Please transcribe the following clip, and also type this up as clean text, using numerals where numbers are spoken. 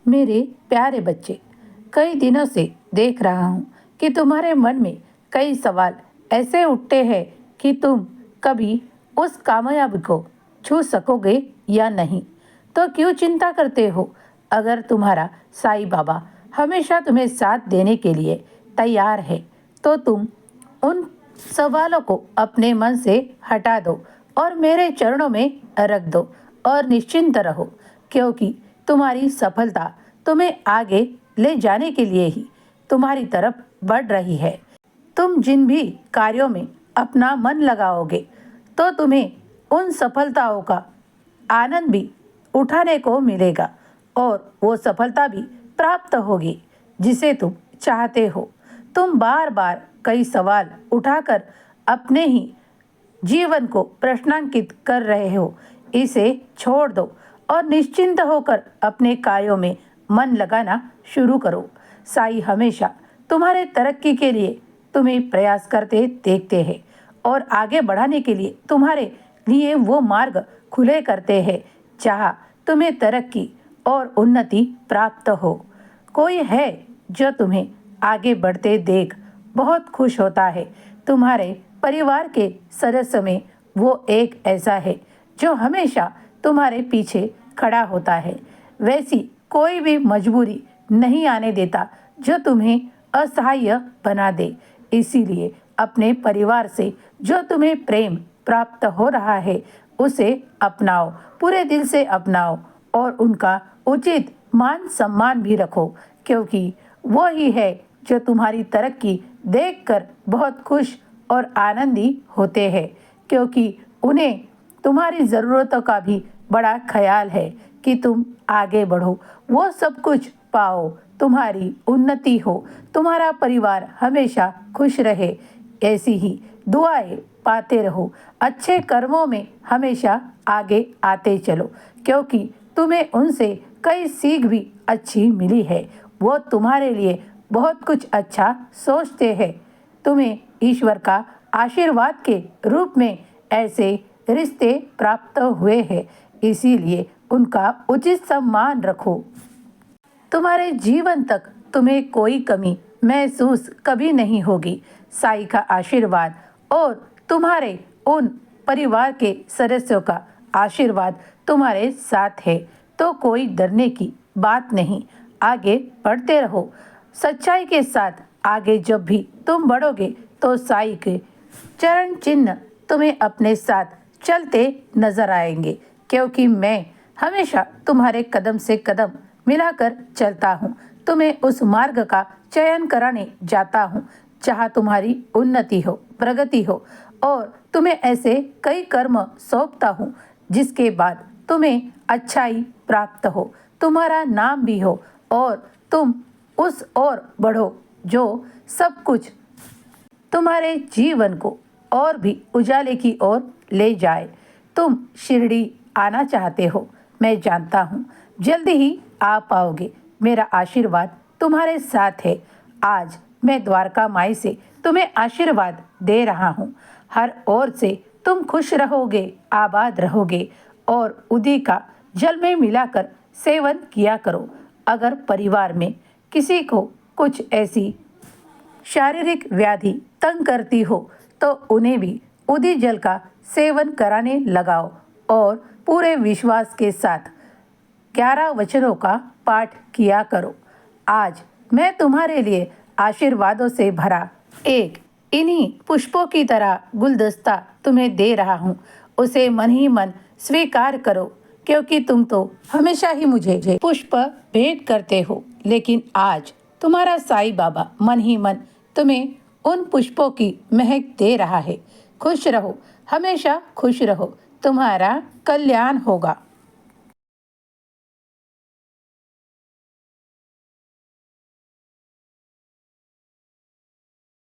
मेरे प्यारे बच्चे, कई दिनों से देख रहा हूँ कि तुम्हारे मन में कई सवाल ऐसे उठते हैं कि तुम कभी उस कामयाबी को छू सकोगे या नहीं। तो क्यों चिंता करते हो? अगर तुम्हारा साईं बाबा हमेशा तुम्हें साथ देने के लिए तैयार है, तो तुम उन सवालों को अपने मन से हटा दो और मेरे चरणों में रख दो और निश्चिंत रहो, क्योंकि तुम्हारी सफलता तुम्हें आगे ले जाने के लिए ही तुम्हारी तरफ बढ़ रही है। तुम जिन भी कार्यों में अपना मन लगाओगे, तो तुम्हें उन सफलताओं का आनंद भी उठाने को मिलेगा और वो सफलता भी प्राप्त होगी जिसे तुम चाहते हो। तुम बार बार कई सवाल उठाकर अपने ही जीवन को प्रश्नांकित कर रहे हो। इसे छोड़ दो और निश्चिंत होकर अपने कार्यों में मन लगाना शुरू करो। साई हमेशा तुम्हारे तरक्की के लिए तुम्हें प्रयास करते देखते हैं और आगे बढ़ाने के लिए तुम्हारे लिए वो मार्ग खुले करते हैं जहाँ तुम्हें तरक्की और उन्नति प्राप्त हो। कोई है जो तुम्हें आगे बढ़ते देख बहुत खुश होता है। तुम्हारे परिवार के सदस्य में वो एक ऐसा है जो हमेशा तुम्हारे पीछे खड़ा होता है। वैसी कोई भी मजबूरी नहीं आने देता जो तुम्हें असहाय बना दे। इसीलिए अपने परिवार से जो तुम्हें प्रेम प्राप्त हो रहा है उसे अपनाओ, पूरे दिल से अपनाओ और उनका उचित मान सम्मान भी रखो, क्योंकि वो ही है जो तुम्हारी तरक्की देखकर बहुत खुश और आनंदी होते हैं, क्योंकि उन्हें तुम्हारी ज़रूरतों का भी बड़ा ख्याल है कि तुम आगे बढ़ो, वो सब कुछ पाओ, तुम्हारी उन्नति हो, तुम्हारा परिवार हमेशा खुश रहे। ऐसी ही दुआएं पाते रहो, अच्छे कर्मों में हमेशा आगे आते चलो, क्योंकि तुम्हें उनसे कई सीख भी अच्छी मिली है। वो तुम्हारे लिए बहुत कुछ अच्छा सोचते हैं। तुम्हें ईश्वर का आशीर्वाद के रूप में ऐसे रिश्ते प्राप्त हुए हैं, इसीलिए उनका उचित सम्मान रखो। तुम्हारे जीवन तक तुम्हें कोई कमी महसूस कभी नहीं होगी। साईं का आशीर्वाद और तुम्हारे उन परिवार के सदस्यों का आशीर्वाद तुम्हारे साथ है, तो कोई डरने की बात नहीं। आगे बढ़ते रहो सच्चाई के साथ। आगे जब भी तुम बढ़ोगे तो साईं के चरण चिन्ह तुम्हें अपने साथ चलते नजर आएंगे, क्योंकि मैं हमेशा तुम्हारे कदम से कदम मिलाकर चलता हूँ। तुम्हें उस मार्ग का चयन कराने जाता हूँ जहाँ तुम्हारी उन्नति हो, प्रगति हो, और तुम्हें ऐसे कई कर्म सौंपता हूँ जिसके बाद तुम्हें अच्छाई प्राप्त हो, तुम्हारा नाम भी हो और तुम उस ओर बढ़ो जो सब कुछ तुम्हारे जीवन को और भी उजाले की ओर ले जाए। तुम शिरडी आना चाहते हो, मैं जानता हूँ जल्दी ही आ पाओगे। मेरा आशीर्वाद तुम्हारे साथ है। आज मैं द्वारका माई से तुम्हें आशीर्वाद दे रहा हूँ। हर ओर से तुम खुश रहोगे, आबाद रहोगे और उदी का जल में मिलाकर सेवन किया करो। अगर परिवार में किसी को कुछ ऐसी शारीरिक व्याधि तंग करती हो तो उन्हें भी उदी जल का सेवन कराने लगाओ और पूरे विश्वास के साथ 11 वचनों का पाठ किया करो। आज मैं तुम्हारे लिए आशीर्वादों से भरा एक इन्हीं पुष्पों की तरह गुलदस्ता तुम्हें दे रहा हूँ। उसे मन ही मन स्वीकार करो, क्योंकि तुम तो हमेशा ही मुझे पुष्प भेंट करते हो, लेकिन आज तुम्हारा साईं बाबा मन ही मन तुम्हें उन पुष्पों की महक दे रहा है। खुश रहो, हमेशा खुश रहो, तुम्हारा कल्याण होगा।